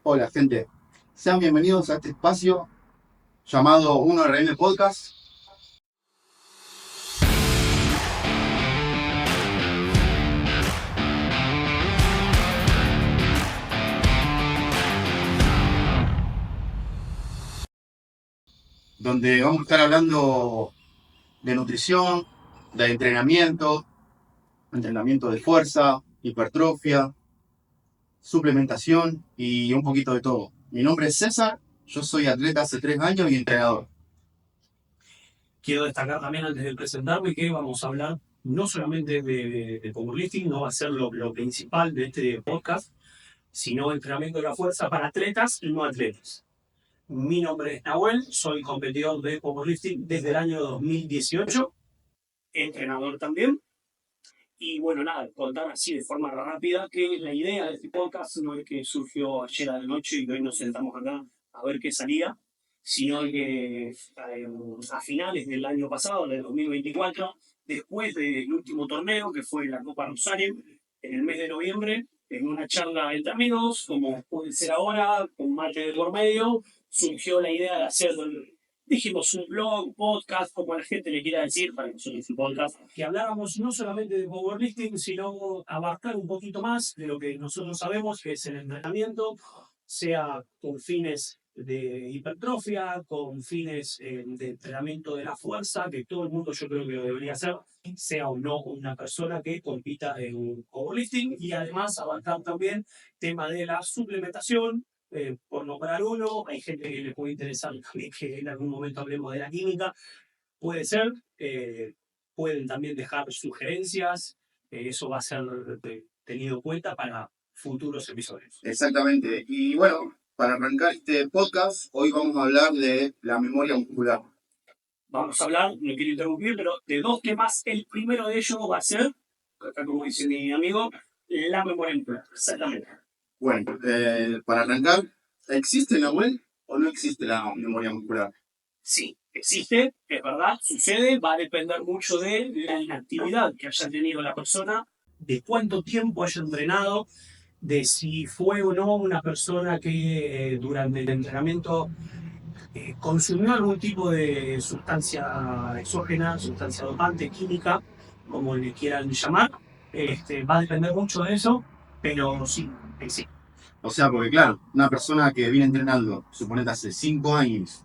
Hola gente, sean bienvenidos a este espacio llamado 1RM Podcast, donde vamos a estar hablando de nutrición, de entrenamiento de fuerza, hipertrofia, suplementación y un poquito de todo. Mi nombre es César, yo soy atleta hace 3 años y entrenador. Quiero destacar también antes de presentarme que vamos a hablar no solamente de powerlifting, no va a ser lo principal de este podcast, sino entrenamiento de la fuerza para atletas y no atletas. Mi nombre es Nahuel, soy competidor de powerlifting desde el año 2018, entrenador también. Y bueno, nada, contar así de forma rápida que la idea de este podcast no es que surgió ayer a la noche y hoy nos sentamos acá a ver qué salía, sino que a finales del año pasado, del 2024, después del último torneo, que fue la Copa Rosario, en el mes de noviembre, en una charla entre amigos, como puede ser ahora, con mate de por medio, surgió la idea de hacer, dijimos, un blog, un podcast, como la gente le quiera decir, para nosotros un podcast, que habláramos no solamente de powerlifting, sino abarcar un poquito más de lo que nosotros sabemos, que es el entrenamiento, sea con fines de hipertrofia, con fines de entrenamiento de la fuerza, que todo el mundo yo creo que lo debería hacer, sea o no una persona que compita en powerlifting, y además abarcar también tema de la suplementación, por nombrar uno. Hay gente que le puede interesar también que en algún momento hablemos de la química, puede ser. Pueden también dejar sugerencias, eso va a ser tenido en cuenta para futuros episodios. Exactamente, y bueno, para arrancar este podcast, hoy vamos a hablar de la memoria muscular. Vamos a hablar, no quiero interrumpir, pero de dos temas. El primero de ellos va a ser, acá como dice mi amigo, la memoria muscular. Exactamente. Bueno, para arrancar, ¿existe Nahuel o no existe la memoria muscular? Sí, existe, es verdad, sucede, va a depender mucho de la inactividad que haya tenido la persona, de cuánto tiempo haya entrenado, de si fue o no una persona que durante el entrenamiento consumió algún tipo de sustancia exógena, sustancia dopante, química, como le quieran llamar. Va a depender mucho de eso, pero sí, existe. O sea, porque claro, una persona que viene entrenando, suponete hace 5 años,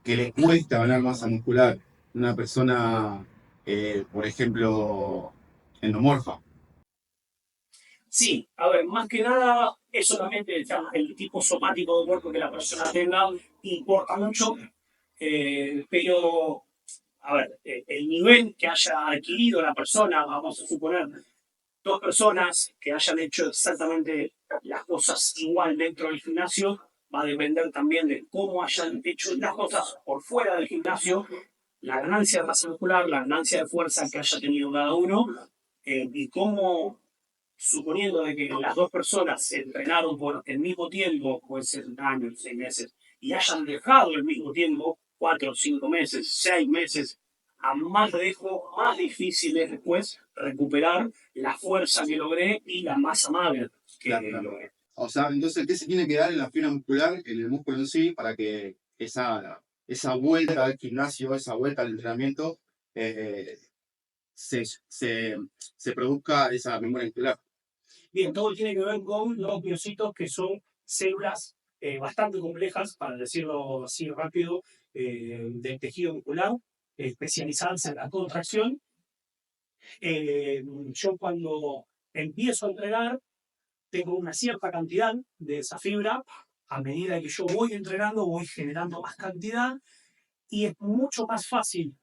que le cuesta ganar masa muscular, una persona, por ejemplo, endomorfa. Sí, a ver, más que nada es solamente el tipo somático de cuerpo que la persona tenga, importa mucho, pero, a ver, el nivel que haya adquirido la persona, vamos a suponer, dos personas que hayan hecho exactamente las cosas igual dentro del gimnasio, va a depender también de cómo hayan hecho las cosas por fuera del gimnasio, la ganancia de masa muscular, la ganancia de fuerza que haya tenido cada uno, y cómo, suponiendo de que las dos personas se entrenaron por el mismo tiempo, puede ser un año, 6 meses, y hayan dejado el mismo tiempo, 4, 5 meses, 6 meses, a más dejo, más difícil es después recuperar la fuerza que logré y la masa magra que logré. O sea, entonces, ¿qué se tiene que dar en la fibra muscular, en el músculo en sí, para que esa vuelta al gimnasio, esa vuelta al entrenamiento, eh, se, se, se produzca esa memoria muscular? Bien, todo tiene que ver con los miocitos, que son células bastante complejas, para decirlo así rápido, del tejido muscular, especializadas en la contracción. Yo cuando empiezo a entrenar, tengo una cierta cantidad de esa fibra. A medida que yo voy entrenando, voy generando más cantidad y es mucho más fácil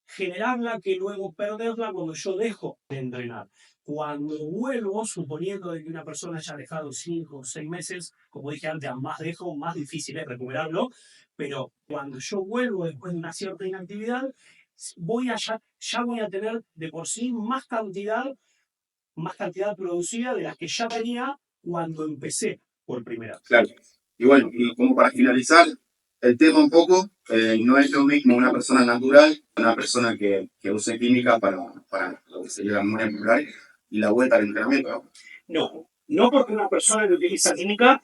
generarla que luego perderla cuando yo dejo de entrenar. Cuando vuelvo, suponiendo de que una persona haya dejado 5 o 6 meses, como dije antes, a más dejo, más difícil es recuperarlo, pero cuando yo vuelvo después de una cierta inactividad, ya voy a tener de por sí más cantidad producida de las que ya tenía cuando empecé por primera vez. Claro. Y bueno, y como para finalizar el tema un poco, no es lo mismo una persona natural, una persona que use química para lo que sería la memoria muscular y la vuelta al entrenamiento, ¿no? No, No porque una persona que utiliza química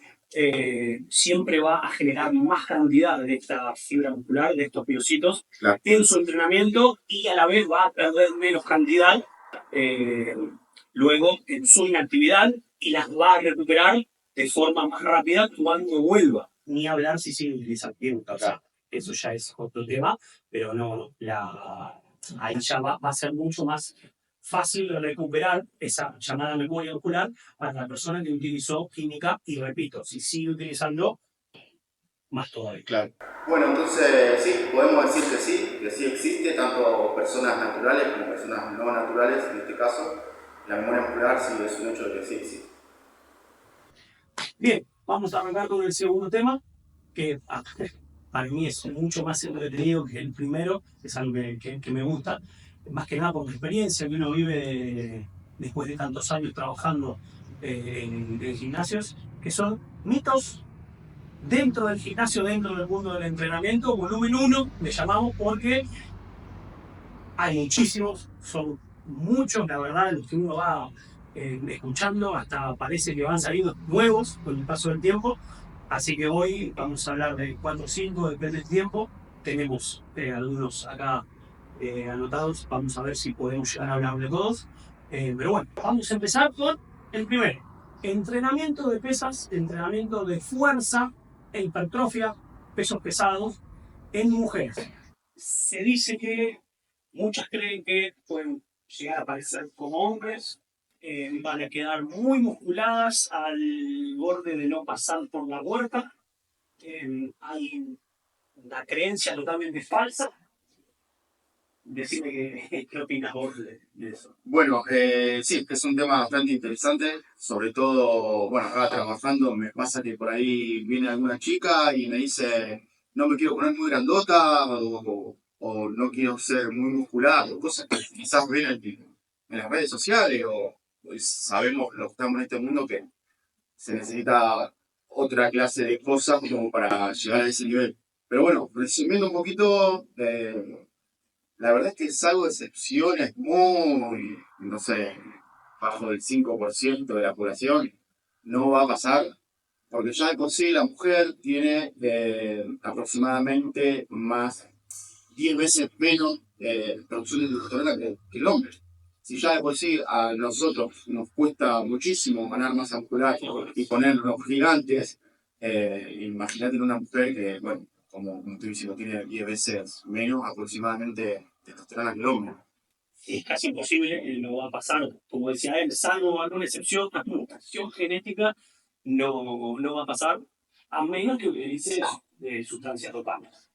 siempre va a generar más cantidad de esta fibra muscular, de estos miocitos, Claro. en su entrenamiento y a la vez va a perder menos cantidad eh, luego en su inactividad y las va a recuperar de forma más rápida cuando vuelva. Ni hablar si sigue utilizando química, o sea, eso ya es otro tema, pero ahí ya va a ser mucho más fácil de recuperar esa llamada memoria muscular para la persona que utilizó química y repito, si sigue utilizando, más todavía. Claro. Bueno, entonces sí, podemos decir que sí existe, tanto personas naturales como personas no naturales, en este caso, la memoria muscular sí es un hecho de que sí existe. Bien, vamos a arrancar con el segundo tema, que para mí es mucho más entretenido que el primero, es algo que me gusta, más que nada por la experiencia que uno vive después de tantos años trabajando en gimnasios, que son mitos dentro del gimnasio, dentro del mundo del entrenamiento, volumen uno le llamamos porque hay muchísimos, son muchos, la verdad, los que uno va escuchando, hasta parece que van saliendo nuevos con el paso del tiempo. Así que hoy vamos a hablar de 4 o 5, depende del tiempo. Tenemos algunos acá anotados, vamos a ver si podemos llegar a hablar de todos. Pero bueno, vamos a empezar con el primero. Entrenamiento de pesas, entrenamiento de fuerza e hipertrofia, pesos pesados en mujeres. Se dice que muchas creen que pueden llegar a parecer como hombres, van a quedar muy musculadas al borde de no pasar por la puerta. Hay una creencia totalmente falsa. Decime qué opinas vos de eso. Bueno, sí, es un tema bastante interesante, sobre todo, bueno, acá trabajando me pasa que por ahí viene alguna chica y me dice, no me quiero poner muy grandota o no quiero ser muy muscular, o cosas que quizás ven en las redes sociales o sabemos los que estamos en este mundo que se necesita otra clase de cosas como para llegar a ese nivel. Pero bueno, resumiendo un poquito, la verdad es que es algo de excepciones muy, no sé, bajo el 5% de la población. No va a pasar, porque ya de por sí la mujer tiene aproximadamente más 10 veces menos producción de testosterona que el hombre. Si ya de por sí a nosotros nos cuesta muchísimo ganar masa muscular y ponernos gigantes, imagínate en una mujer que, bueno, como estoy diciendo, tiene 10 veces menos aproximadamente testosterona que el hombre. Es casi imposible, no va a pasar, como decía él, salvo alguna excepción, una mutación genética, no va a pasar, a menos que utilices sustancias dopantes.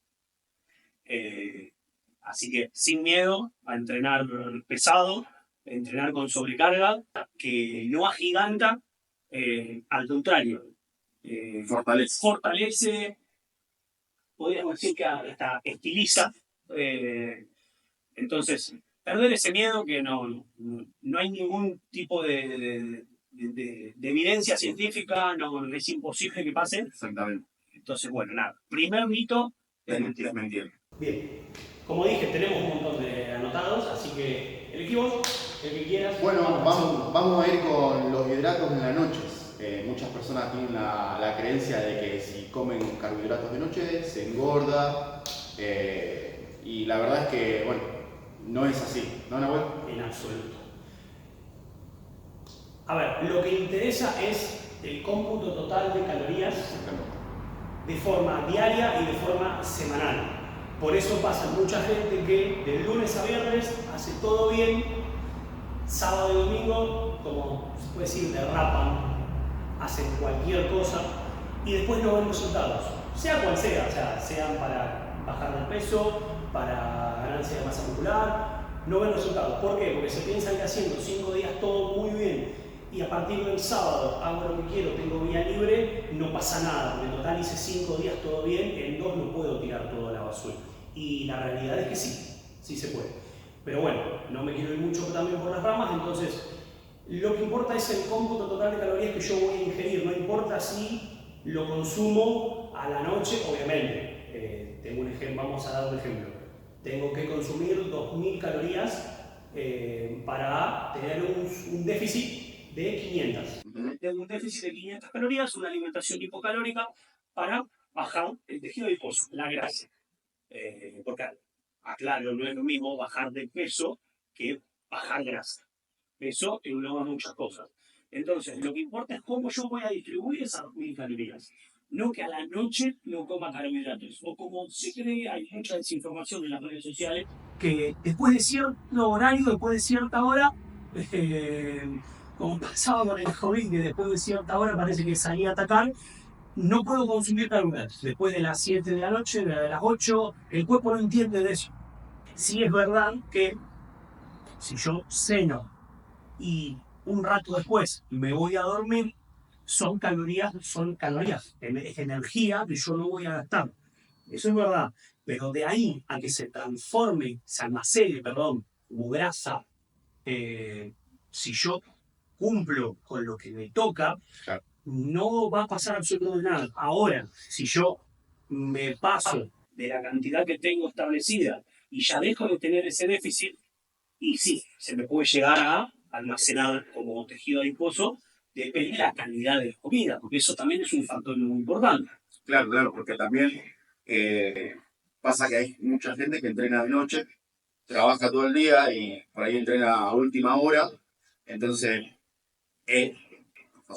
Así que sin miedo a entrenar pesado, entrenar con sobrecarga, que no agiganta, al contrario, fortalece, podríamos decir que hasta estiliza. Entonces, perder ese miedo que no hay ningún tipo de evidencia científica, no es imposible que pase. Exactamente. Entonces, bueno, nada, primer mito es mentira. Bien, como dije, tenemos un montón de anotados, así que elegí vos, el que quieras. Bueno, vamos a ir con los hidratos en las noches. Muchas personas tienen la creencia de que si comen carbohidratos de noche se engorda. Y la verdad es que, bueno, no es así, ¿no, Nahuel? En absoluto. A ver, lo que interesa es el cómputo total de calorías de forma diaria y de forma semanal. Por eso pasa mucha gente que de lunes a viernes hace todo bien, sábado y domingo, como se puede decir, derrapan, hacen cualquier cosa y después no ven resultados, sea cual sea, o sea, sean para bajar de peso, para ganancia de masa muscular, no ven resultados. ¿Por qué? Porque se piensan que haciendo 5 días todo muy bien y a partir del sábado hago lo que quiero, tengo vía libre, no pasa nada, porque en total hice 5 días todo bien, en 2 no puedo tirar todo a la basura. Y la realidad es que sí se puede. Pero bueno, no me quiero ir mucho también por las ramas, entonces lo que importa es el cómputo total de calorías que yo voy a ingerir, no importa si lo consumo a la noche, obviamente. Tengo un ejemplo, vamos a dar un ejemplo. Tengo que consumir 2000 calorías para tener un déficit de 500. Tengo un déficit de 500 calorías, una alimentación hipocalórica para bajar el tejido adiposo, la grasa. Porque, aclaro, no es lo mismo bajar de peso que bajar grasa. Eso engloba muchas cosas. Entonces, lo que importa es cómo yo voy a distribuir esas 1000 calorías. No que a la noche no coma carbohidratos. O como se cree, hay mucha desinformación en las redes sociales, que después de cierto horario, después de cierta hora, eh, como pasaba con el COVID, que después de cierta hora parece que salía a atacar, no puedo consumir carbohidratos. Después de las 7 de la noche, de las 8, el cuerpo no entiende de eso. Sí es verdad que si yo ceno y un rato después me voy a dormir, son calorías, es energía que yo no voy a gastar. Eso es verdad. Pero de ahí a que se almacene, perdón, como grasa, si yo cumplo con lo que me toca, Claro. no va a pasar absolutamente nada. Ahora, si yo me paso de la cantidad que tengo establecida y ya dejo de tener ese déficit, y sí, se me puede llegar a almacenar como tejido adiposo, depende de la calidad de la comida, porque eso también es un factor muy importante. Claro, claro, porque también eh, pasa que hay mucha gente que entrena de noche, trabaja todo el día y por ahí entrena a última hora. Entonces, eh,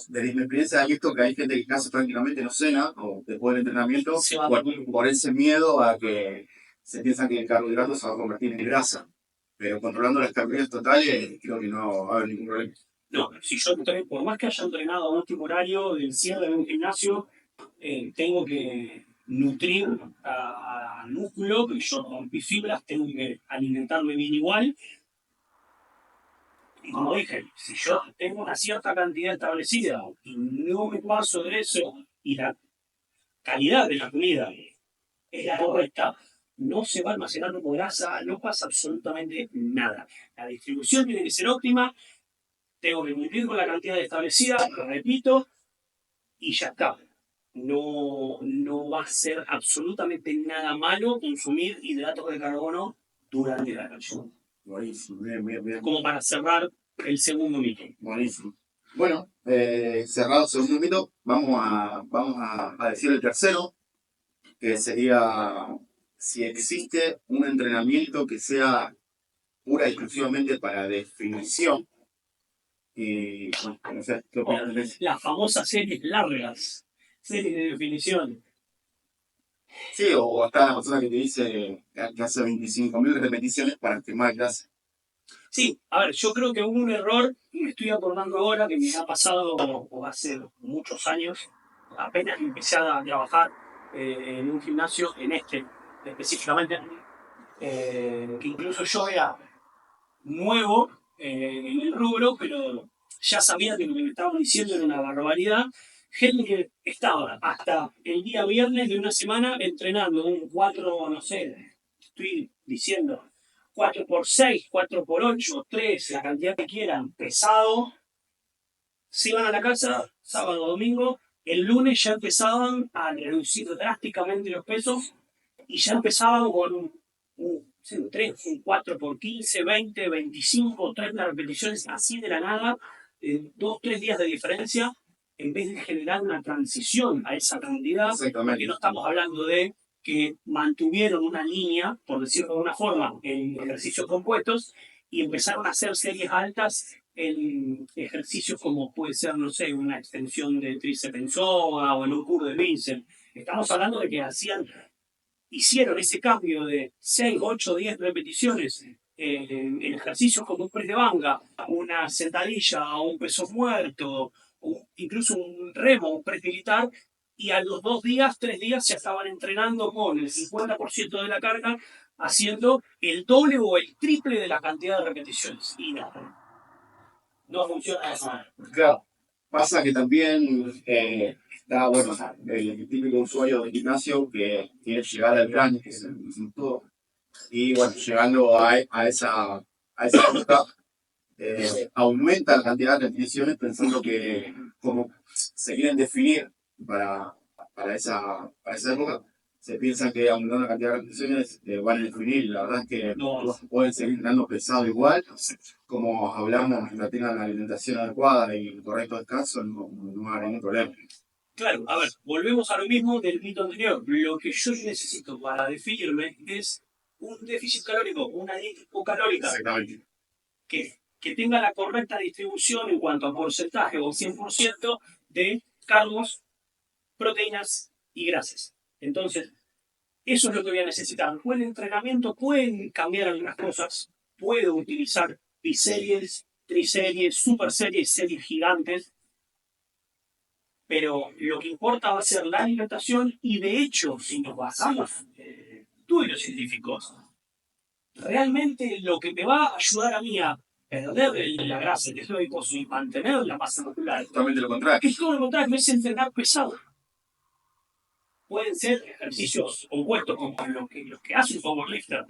desde mi experiencia he visto que hay gente que casi prácticamente no cena o después del entrenamiento Se va a por ese miedo a que se piensa que el carbohidrato se va a convertir en grasa. Pero controlando las calorías totales, creo que no va a haber ningún problema. No, si yo entreno, por más que haya entrenado a último horario del cierre de un gimnasio, tengo que nutrir al músculo, que yo rompí fibras, tengo que alimentarme bien igual. Y como dije, si yo tengo una cierta cantidad establecida y no me paso de eso y la calidad de la comida es la correcta, no se va a almacenar como grasa, no pasa absolutamente nada. La distribución tiene que ser óptima, tengo que cumplir con la cantidad establecida, lo repito, y ya está. No va a ser absolutamente nada malo consumir hidratos de carbono durante la noche. Buenísimo, bien, bien, bien. Como para cerrar el segundo mito. Buenísimo. Bueno, cerrado el segundo mito, a decir el tercero, que sería si existe un entrenamiento que sea pura y exclusivamente para definición. Y bueno, no sé, ¿qué opinas de eso? Las famosas series largas, series de definición. Sí, o está la persona que te dice que hace 25.000 repeticiones para quemar grasa. Sí, a ver, yo creo que hubo un error, y me estoy acordando ahora que me ha pasado o hace muchos años, apenas empecé a trabajar en un gimnasio, en este específicamente, que incluso yo era nuevo en el rubro, pero ya sabía que lo que me estaban diciendo era una barbaridad. Gente que estaba hasta el día viernes de una semana entrenando un 4, no sé, estoy diciendo 4x6, 4x8, 3, la cantidad que quieran, pesado. Se iban a la casa sábado, domingo. El lunes ya empezaban a reducir drásticamente los pesos y ya empezaban con un 3, un 4 por 15, 20, 25, 30 repeticiones así de la nada, 2, 3 días de diferencia, en vez de generar una transición a esa cantidad, porque no estamos hablando de que mantuvieron una línea, por decirlo de alguna forma, en ejercicios compuestos y empezaron a hacer series altas en ejercicios como puede ser, no sé, una extensión de tríceps en soga o en un curl de bíceps. Estamos hablando de que hicieron ese cambio de 6, 8, 10 repeticiones en ejercicios como un press de banca, una sentadilla o un peso muerto, o incluso un remo, un press militar, y a los 2 días, 3 días ya estaban entrenando con el 50% de la carga, haciendo el doble o el triple de la cantidad de repeticiones. Y no funciona eso. Claro, pasa que también está, bueno, el típico usuario de gimnasio que quiere llegar al gran, que es el todo, y bueno, llegando a esa ruta, aumenta la cantidad de repeticiones pensando que como se quieren definir para esa época, se piensa que aumentando la cantidad de repeticiones van a definir. La verdad es que No, pueden seguir entrenando pesado igual. Como hablamos, mientras tengan la alimentación adecuada y el correcto descanso, no habrá ningún problema. claro, a ver, volvemos a lo mismo del mito anterior. Lo que yo necesito para definirme es un déficit calórico, una dieta hipocalórica Exactamente. que tenga la correcta distribución en cuanto a porcentaje o 100% de cargos, proteínas y grasas. Entonces, eso es lo que voy a necesitar. Con el entrenamiento pueden cambiar algunas cosas. Puedo utilizar biseries, triseries, superseries, series gigantes, pero lo que importa va a ser la alimentación y de hecho, si nos basamos en estudios científicos, realmente lo que me va a ayudar a mí a perder la grasa, el tejido adiposo y mantener la masa muscular, Totalmente lo contrario. es todo lo contrario, que es entrenar pesado. Pueden ser ejercicios opuestos como los que hace un powerlifter,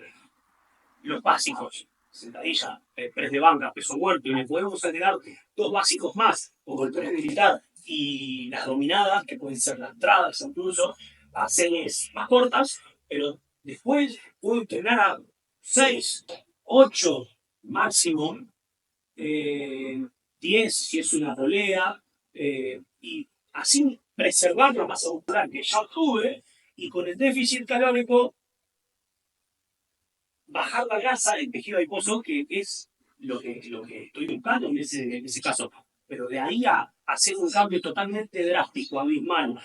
los básicos, sentadilla, press de banca, peso muerto, y le podemos agregar dos básicos más, como el press militar y las dominadas, que pueden ser lastradas incluso, a series más cortas, pero después puedo entrenar a 6, 8 máximo, eh, 10 si es una polea, y así preservar la masa muscular que ya obtuve y con el déficit calórico bajar la grasa del tejido adiposo, que es lo que estoy buscando en ese caso. Pero de ahí a hacer un cambio totalmente drástico, abismal,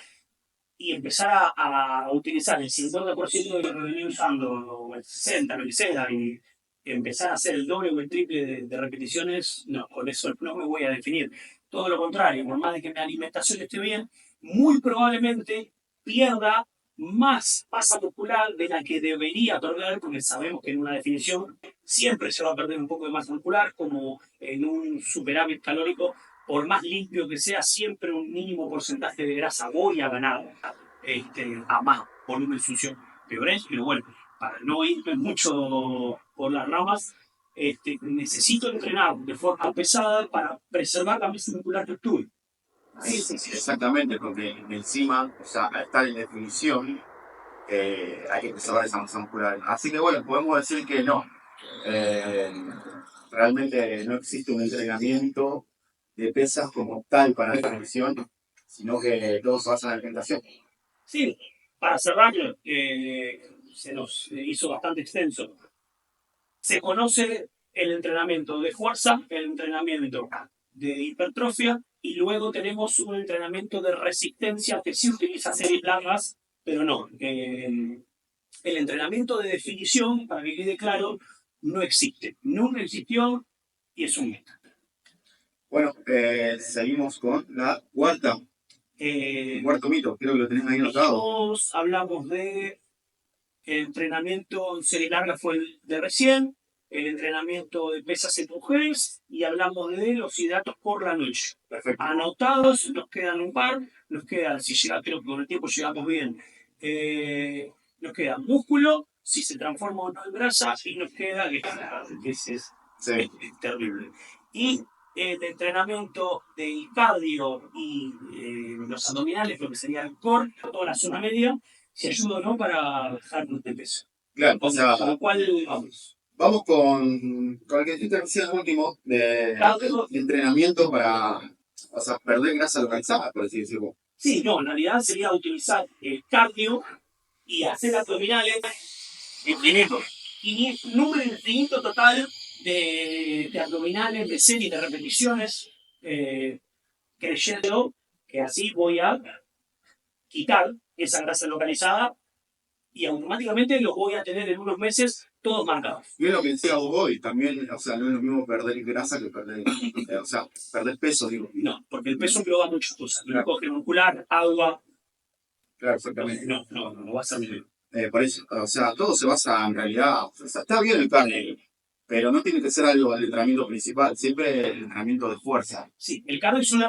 y empezar a utilizar el 50% de lo que venía usando, o el 60%, lo que sea, y empezar a hacer el doble o el triple de repeticiones, no, con eso no me voy a definir. Todo lo contrario, por más de que mi alimentación esté bien, muy probablemente pierda más masa muscular de la que debería perder, porque sabemos que en una definición siempre se va a perder un poco de masa muscular, como en un superávit calórico, por más limpio que sea, siempre un mínimo porcentaje de grasa voy a ganar, a más volumen sucio peor es, pero bueno, para no irme mucho por las ramas, necesito entrenar de forma pesada para preservar la masa muscular que tuve. Sí, sí, sí, exactamente, porque encima, o sea, al estar en definición, hay que preservar esa masa muscular. Así que bueno, podemos decir que no. Eh, Realmente no existe un entrenamiento de pesas como tal para la definición, sino que todo se basa en la alimentación. Sí, para cerrar, se nos hizo bastante extenso. Se conoce el entrenamiento de fuerza, el entrenamiento de hipertrofia y luego tenemos un entrenamiento de resistencia que sí utiliza series largas, pero no. El entrenamiento de definición, para que quede claro, no existe. Nunca existió y es un mito. Bueno, seguimos con la cuarta, el Eh, cuarto mito, creo que lo tenés ahí anotado. hablamos de el entrenamiento en serie larga fue el de recién, el entrenamiento de pesas en mujeres y hablamos de los hidratos por la noche. Perfecto. Anotados, nos quedan un par, nos quedan, si llega, creo que con el tiempo llegamos bien, nos queda músculo, si se transforma o no en grasa, y nos queda, que Sí. es terrible. Y el entrenamiento del cardio y los abdominales, lo que sería el core, toda la zona media, si ayuda o no para bajar de peso. Claro, o sea, Con lo cual, vamos. vamos con el que dijiste recién, el último, de entrenamiento para, o sea, perder grasa localizada, por así decirlo. Sí, no, en realidad sería utilizar el cardio y hacer abdominales infinitos. Y número infinito total de abdominales, de series, de repeticiones, creyendo que así voy a quitar esa grasa localizada y automáticamente los voy a tener en unos meses todos marcados. Y es lo que decía vos hoy, también, o sea, no es lo mismo perder grasa que perder, o sea, perder peso, digo. No, porque el peso engloba muchas cosas. Glucosa muscular, agua. Claro, exactamente. No va a ser bien. Por eso, o sea, todo se basa en realidad, o sea, está bien el cardio, pero no tiene que ser algo el entrenamiento principal, siempre el entrenamiento de fuerza. Sí, el cardio es una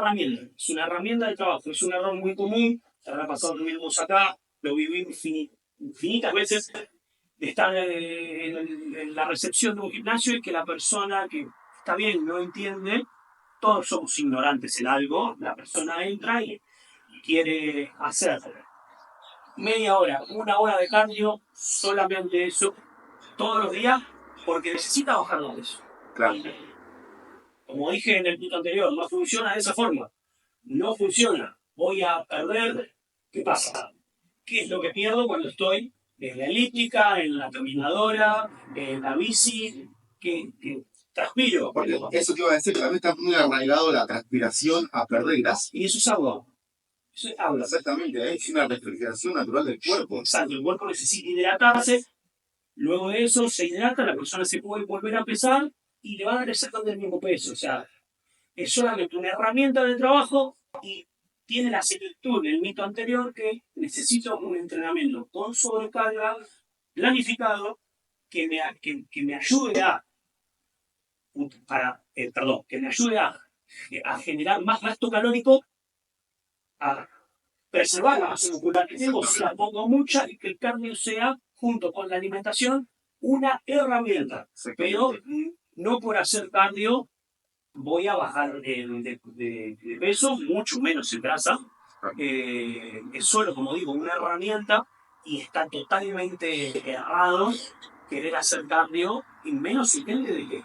herramienta de trabajo, es un error muy común, se habrá pasado lo mismo acá, lo viví infinitas veces, de estar en la recepción de un gimnasio y que la persona que está bien, no entiende, todos somos ignorantes en algo, la persona entra y quiere hacer media hora, una hora de cardio, solamente eso, todos los días, porque necesita bajar de peso. Claro. Como dije en el punto anterior, no funciona de esa forma. No funciona. Voy a perder. ¿Qué pasa? ¿Qué es lo que pierdo cuando estoy en la elíptica, en la caminadora, en la bici? Que transpiro. Porque eso te iba a decir, también está muy arraigado la transpiración a perder grasa. Y eso es agua. Eso es agua. Exactamente, es una refrigeración natural del cuerpo. Exacto, el cuerpo necesita hidratarse. Luego de eso se hidrata, la persona se puede volver a pesar y le va a dar exactamente el mismo peso. O sea, es solamente una herramienta de trabajo y tiene la similitud del mito anterior que necesito un entrenamiento con sobrecarga planificado que me ayude que me ayude a generar más gasto calórico, a preservar la masa muscular que tengo, si la pongo mucha y que el cardio sea, junto con la alimentación, una herramienta. Pero no por hacer cardio voy a bajar de peso, mucho menos en grasa. Es solo, como digo, una herramienta y está totalmente errado querer hacer cardio, y menos si gente de que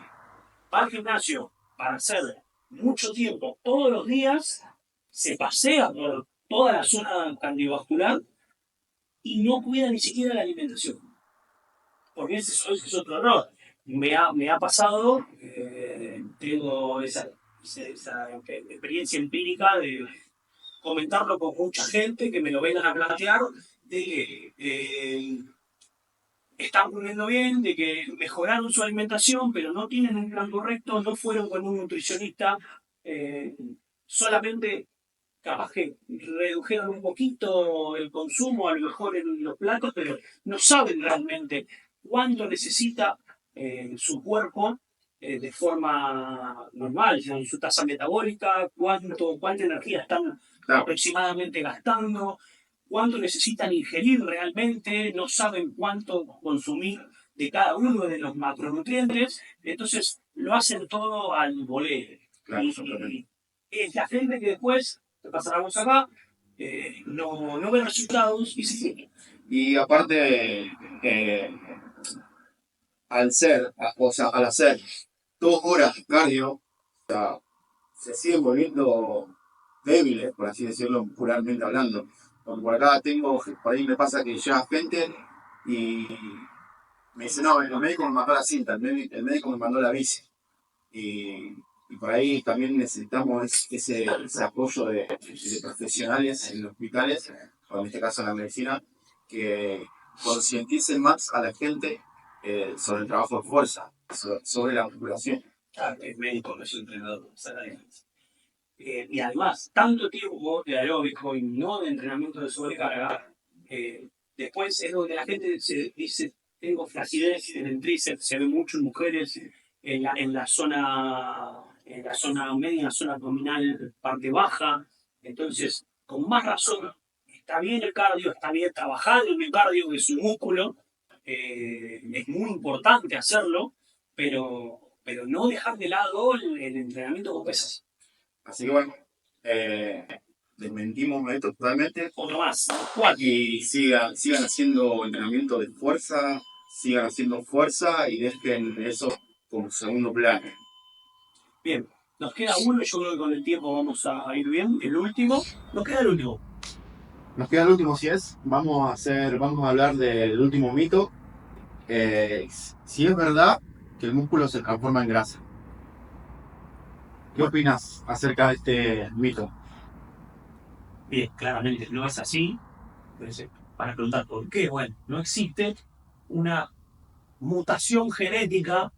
va al gimnasio para hacer mucho tiempo, todos los días, se pasea por toda la zona cardiovascular y no cuida ni siquiera la alimentación. Porque ese es otro error. Me ha pasado, tengo esa experiencia empírica de comentarlo con mucha gente que me lo vengan a plantear, de que están comiendo bien, de que mejoraron su alimentación, pero no tienen un plan correcto, no fueron con un nutricionista, solamente capaz que redujeron un poquito el consumo, a lo mejor en los platos, pero no saben realmente cuánto necesita su cuerpo de forma normal, en su tasa metabólica, cuánta energía están aproximadamente gastando, cuánto necesitan ingerir realmente, no saben cuánto consumir de cada uno de los macronutrientes, entonces lo hacen todo al voleo. Claro, Y es la gente que después, te pasamos acá, no ve resultados y se sigue. Y aparte, al hacer 2 horas de cardio, se siguen volviendo débiles, por así decirlo, muscularmente hablando. Porque por acá por ahí me pasa que llega gente y me dice, no, el médico me mandó la cinta, el médico me mandó la bici. Y por ahí también necesitamos ese apoyo de profesionales en los hospitales, o en este caso en la medicina, que concienticen más a la gente sobre el trabajo de fuerza, sobre la musculación. Claro, es médico, no es entrenador. Y además, tanto tiempo de aeróbico y no de entrenamiento de sobrecarga, después es donde la gente se dice, tengo flacidez en el tríceps, se ve mucho en mujeres, en la zona media, en la zona abdominal, parte baja. Entonces, con más razón, está bien el cardio, está bien trabajar en el cardio, que es un músculo, es muy importante hacerlo, pero no dejar de lado el entrenamiento con pesas. Así que bueno, desmentimos esto totalmente. Otro más. Y sigan haciendo entrenamiento de fuerza, sigan haciendo fuerza y dejen eso como segundo plano. Bien, nos queda uno, yo creo que con el tiempo vamos a ir bien. El último, nos queda el último. Nos queda el último, si es. Vamos a hablar del último mito. Si es verdad que el músculo se transforma en grasa. ¿Qué opinas acerca de este mito? Bien, claramente no es así. Entonces, para preguntar por qué, bueno, no existe una mutación genética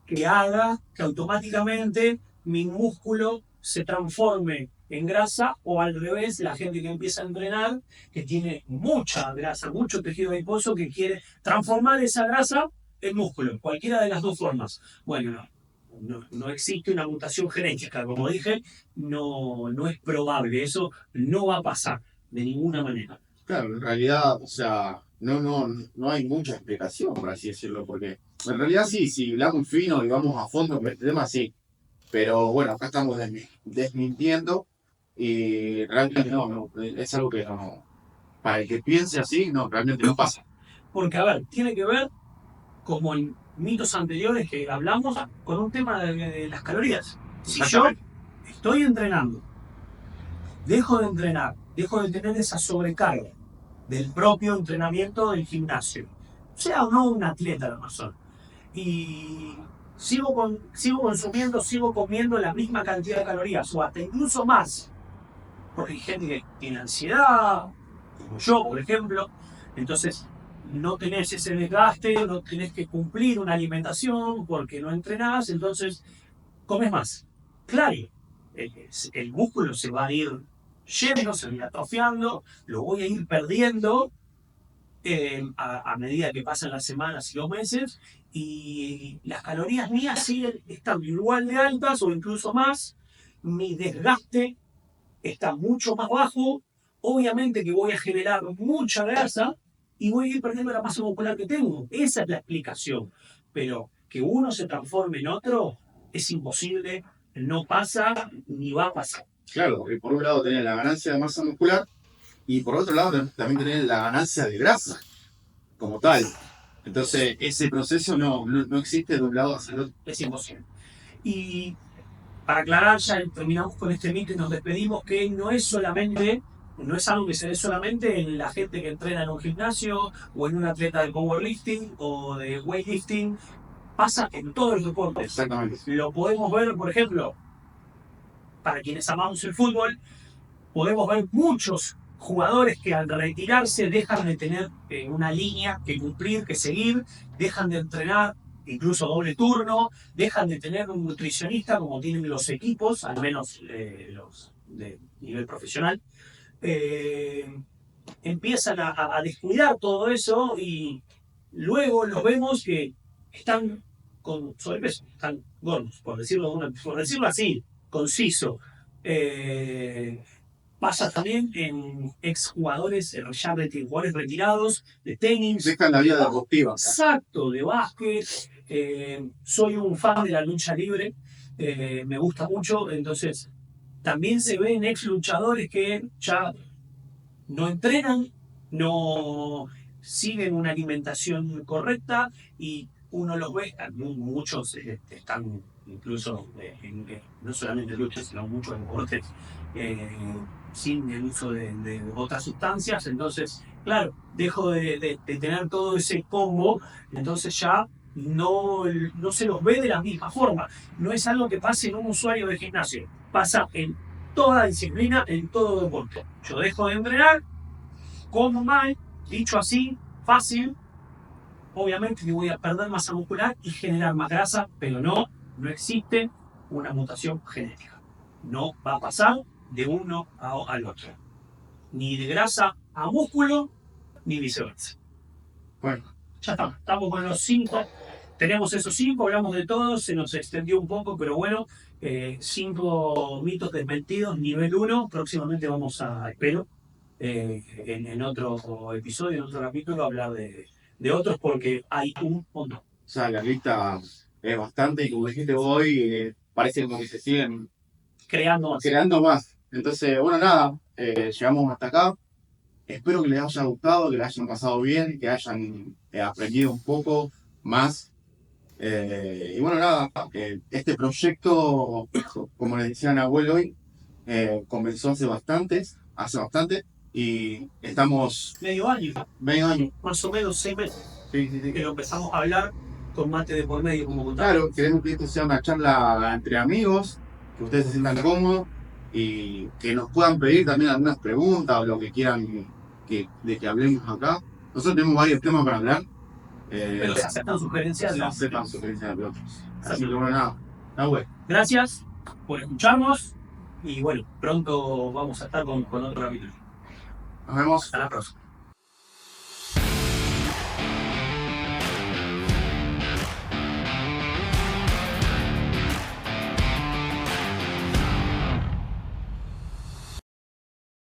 que haga que automáticamente mi músculo se transforme en grasa, o al revés, la gente que empieza a entrenar, que tiene mucha grasa, mucho tejido adiposo, que quiere transformar esa grasa en músculo, cualquiera de las dos formas. Bueno, no existe una mutación genética, como dije, no es probable, eso no va a pasar de ninguna manera. Claro, en realidad, o sea, no hay mucha explicación, por así decirlo, porque en realidad sí, si hablamos fino y vamos a fondo con este tema, sí. Pero bueno, acá estamos desmintiendo y realmente no, es algo que no. para el que piense así, no, realmente no pasa. Porque, a ver, tiene que ver, como en mitos anteriores que hablamos, con un tema de las calorías. Si yo estoy entrenando, dejo de entrenar, dejo de tener esa sobrecarga del propio entrenamiento del gimnasio, sea o no un atleta la persona, y sigo consumiendo, sigo comiendo la misma cantidad de calorías o hasta incluso más, porque hay gente que tiene ansiedad, como yo, por ejemplo, entonces no tenés ese desgaste, no tenés que cumplir una alimentación porque no entrenás, entonces comes más. Claro, el músculo se va a ir yendo, se va a ir atrofiando, lo voy a ir perdiendo a medida que pasan las semanas y los meses, y las calorías mías siguen estando igual de altas o incluso más, mi desgaste está mucho más bajo, obviamente que voy a generar mucha grasa y voy a ir perdiendo la masa muscular que tengo. Esa es la explicación. Pero que uno se transforme en otro es imposible, no pasa ni va a pasar. Claro, porque por un lado tenés la ganancia de masa muscular y por otro lado también tenés la ganancia de grasa como tal. Entonces ese proceso no existe de un lado hacia el otro. Es imposible. Y para aclarar, ya terminamos con este mito y nos despedimos, que no es solamente, no es algo que se ve solamente en la gente que entrena en un gimnasio o en un atleta de powerlifting o de weightlifting, pasa en todos los deportes. Exactamente. Lo podemos ver, por ejemplo, para quienes amamos el fútbol, podemos ver muchos jugadores que al retirarse dejan de tener una línea que cumplir, que seguir, dejan de entrenar, incluso doble turno, dejan de tener un nutricionista como tienen los equipos, al menos los de nivel profesional. Empiezan a descuidar todo eso y luego los vemos que están con sobrepeso, están gordos, por decirlo así, conciso. Pasa también en exjugadores, jugadores retirados de tenis. Dejan la vida deportiva. Exacto, de básquet. Soy un fan de la lucha libre, me gusta mucho, entonces también se ven ex luchadores que ya no entrenan, no siguen una alimentación correcta y uno los ve, muchos están incluso no solamente luchas, sino muchos deportes sin el uso de otras sustancias, entonces, claro, dejo de tener todo ese combo, entonces ya no se los ve de la misma forma. No es algo que pase en un usuario de gimnasio, pasa en toda disciplina, en todo deporte. Yo dejo de entrenar, como mal, dicho así, fácil, obviamente que voy a perder masa muscular y generar más grasa, pero no existe una mutación genética. No va a pasar de uno al otro. Ni de grasa a músculo, ni viceversa. Bueno, ya estamos con los 5. Tenemos esos 5, hablamos de todos, se nos extendió un poco, pero bueno, 5 mitos desmentidos, nivel 1. Próximamente vamos espero, en otro episodio, en otro capítulo, hablar de otros porque hay un montón. O sea, la lista es bastante y como dijiste hoy, parece como que se siguen creando más. Entonces, bueno, nada, llegamos hasta acá. Espero que les haya gustado, que les hayan pasado bien, que hayan aprendido un poco más. Y bueno, nada, este proyecto, como les decía Nahuel hoy, comenzó hace bastante, y estamos Medio año, más o menos 6 meses, sí. que lo empezamos a hablar con mate de por medio, como contaba. Claro, queremos que esto sea una charla entre amigos, que ustedes se sientan cómodos y que nos puedan pedir también algunas preguntas o lo que quieran de que hablemos acá. Nosotros tenemos varios temas para hablar. Pero se aceptan sugerencias de otros. Así que bueno, nada. Gracias por escucharnos y bueno, pronto vamos a estar con otro capítulo. Nos vemos. Hasta la próxima.